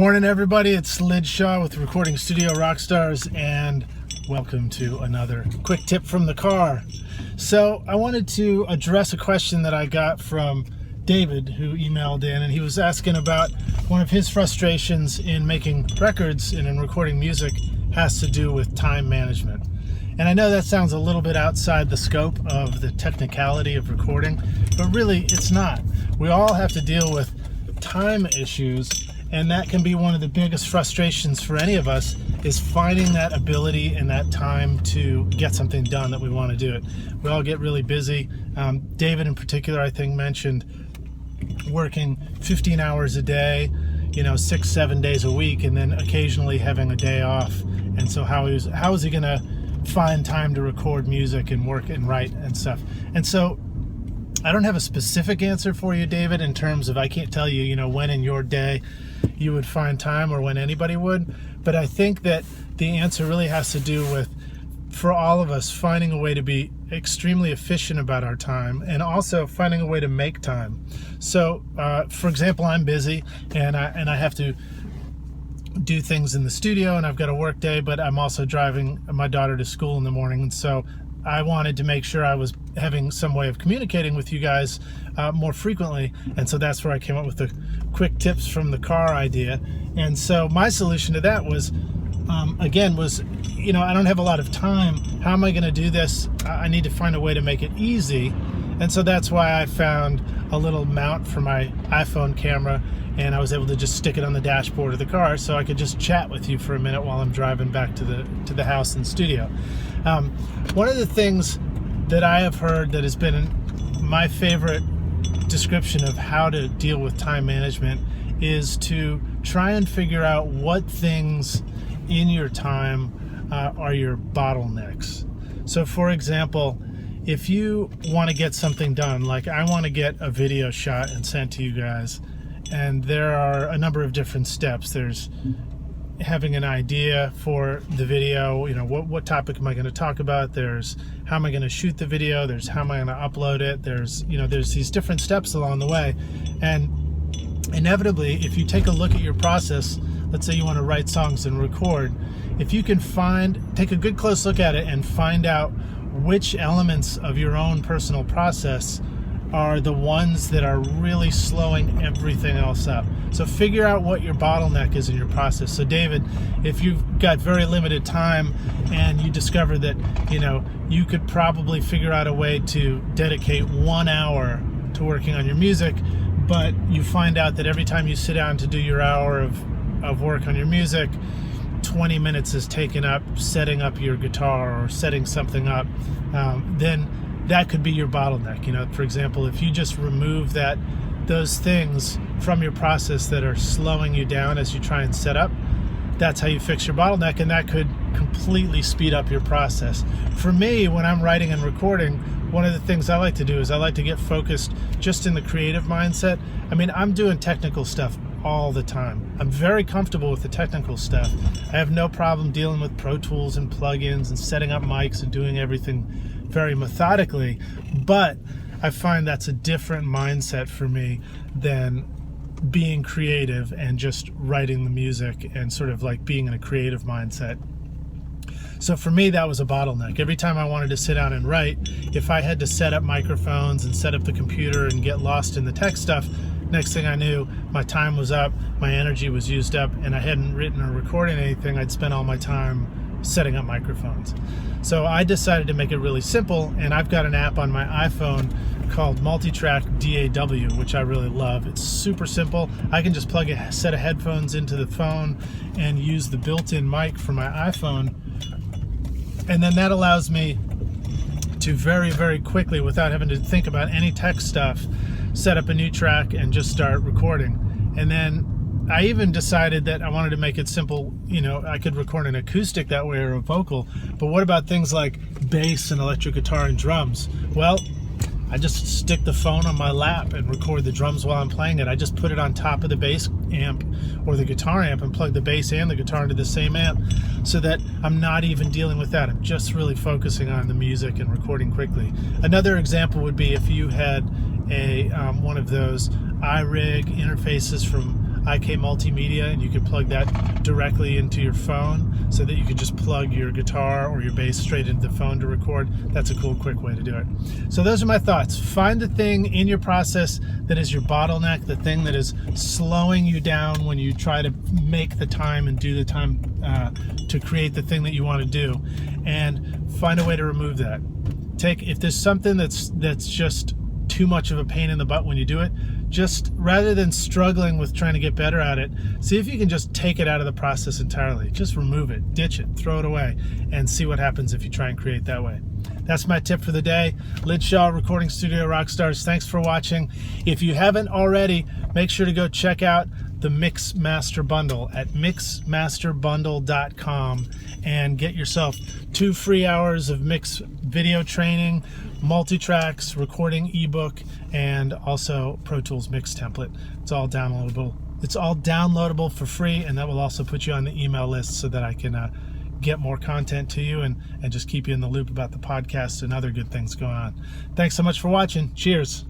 Morning, everybody. It's Lij Shaw with Recording Studio Rockstars, and welcome to another quick tip from the car. So I wanted to address a question that I got from David, who emailed in, and he was asking about one of his frustrations in making records and in recording music has to do with time management. And I know that sounds a little bit outside the scope of the technicality of recording, but really it's not. We all have to deal with time issues, and that can be one of the biggest frustrations for any of us, is finding that ability and that time to get something done that we want to do it. We all get really busy. David in particular, I think, mentioned working 15 hours a day, 6-7 days a week, and then occasionally having a day off. And so how is he going to find time to record music and work and write and stuff? And so I don't have a specific answer for you, David, in terms of, I can't tell you, when in your day you would find time or when anybody would. But I think that the answer really has to do with, for all of us, finding a way to be extremely efficient about our time and also finding a way to make time. So, for example, I'm busy and I have to do things in the studio and I've got a work day, but I'm also driving my daughter to school in the morning. And so I wanted to make sure I was having some way of communicating with you guys more frequently. And so that's where I came up with the quick tips from the car idea. And so my solution to that was, I don't have a lot of time. How am I going to do this? I need to find a way to make it easy. And so that's why I found a little mount for my iPhone camera, and I was able to just stick it on the dashboard of the car so I could just chat with you for a minute while I'm driving back to the house and studio. One of the things that I have heard that has been my favorite description of how to deal with time management is to try and figure out what things in your time are your bottlenecks. So for example, if you want to get something done, like I want to get a video shot and sent to you guys, and there are a number of different steps. There's having an idea for the video, what topic am I going to talk about? There's how am I going to shoot the video? There's how am I going to upload it? There's these different steps along the way. And inevitably, if you take a look at your process, let's say you want to write songs and record, if you can take a good close look at it and find out which elements of your own personal process are the ones that are really slowing everything else up. So figure out what your bottleneck is in your process. So David, if you've got very limited time and you discover that, you could probably figure out a way to dedicate 1 hour to working on your music, but you find out that every time you sit down to do your hour of work on your music, 20 minutes is taken up setting up your guitar or setting something up, then that could be your bottleneck. For example, if you just remove those things from your process that are slowing you down as you try and set up, that's how you fix your bottleneck, and that could completely speed up your process. For me, when I'm writing and recording, one of the things I like to do is I like to get focused just in the creative mindset. I'm doing technical stuff all the time. I'm very comfortable with the technical stuff. I have no problem dealing with Pro Tools and plugins and setting up mics and doing everything very methodically, but I find that's a different mindset for me than being creative and just writing the music and sort of like being in a creative mindset. So for me, that was a bottleneck. Every time I wanted to sit down and write, if I had to set up microphones and set up the computer and get lost in the tech stuff, next thing I knew, my time was up, my energy was used up, and I hadn't written or recorded anything. I'd spent all my time setting up microphones. So I decided to make it really simple, and I've got an app on my iPhone called Multitrack DAW, which I really love. It's super simple. I can just plug a set of headphones into the phone and use the built-in mic for my iPhone, and then that allows me to very, very quickly, without having to think about any tech stuff, set up a new track and just start recording. And then I even decided that I wanted to make it simple. I could record an acoustic that way or a vocal, but what about things like bass and electric guitar and drums? Well, I just stick the phone on my lap and record the drums while I'm playing it. I just put it on top of the bass amp or the guitar amp and plug the bass and the guitar into the same amp, so that I'm not even dealing with that. I'm just really focusing on the music and recording quickly. Another example would be if you had one of those iRig interfaces from IK Multimedia, and you can plug that directly into your phone so that you can just plug your guitar or your bass straight into the phone to record. That's a cool, quick way to do it. So those are my thoughts. Find the thing in your process that is your bottleneck, the thing that is slowing you down when you try to make the time and do the time to create the thing that you want to do, and find a way to remove that. If there's something that's just too much of a pain in the butt when you do it, just rather than struggling with trying to get better at it, see if you can just take it out of the process entirely. Just remove it, ditch it, throw it away, and see what happens if you try and create that way. That's my tip for the day. Lij Shaw, Recording Studio Rockstars. Thanks for watching. If you haven't already, make sure to go check out the Mix Master Bundle at mixmasterbundle.com and get yourself 2 free hours of mix video training, multi-tracks, recording ebook, and also Pro Tools mix template. It's all downloadable. It's all downloadable for free, and that will also put you on the email list so that I can get more content to you and just keep you in the loop about the podcast and other good things going on. Thanks so much for watching. Cheers.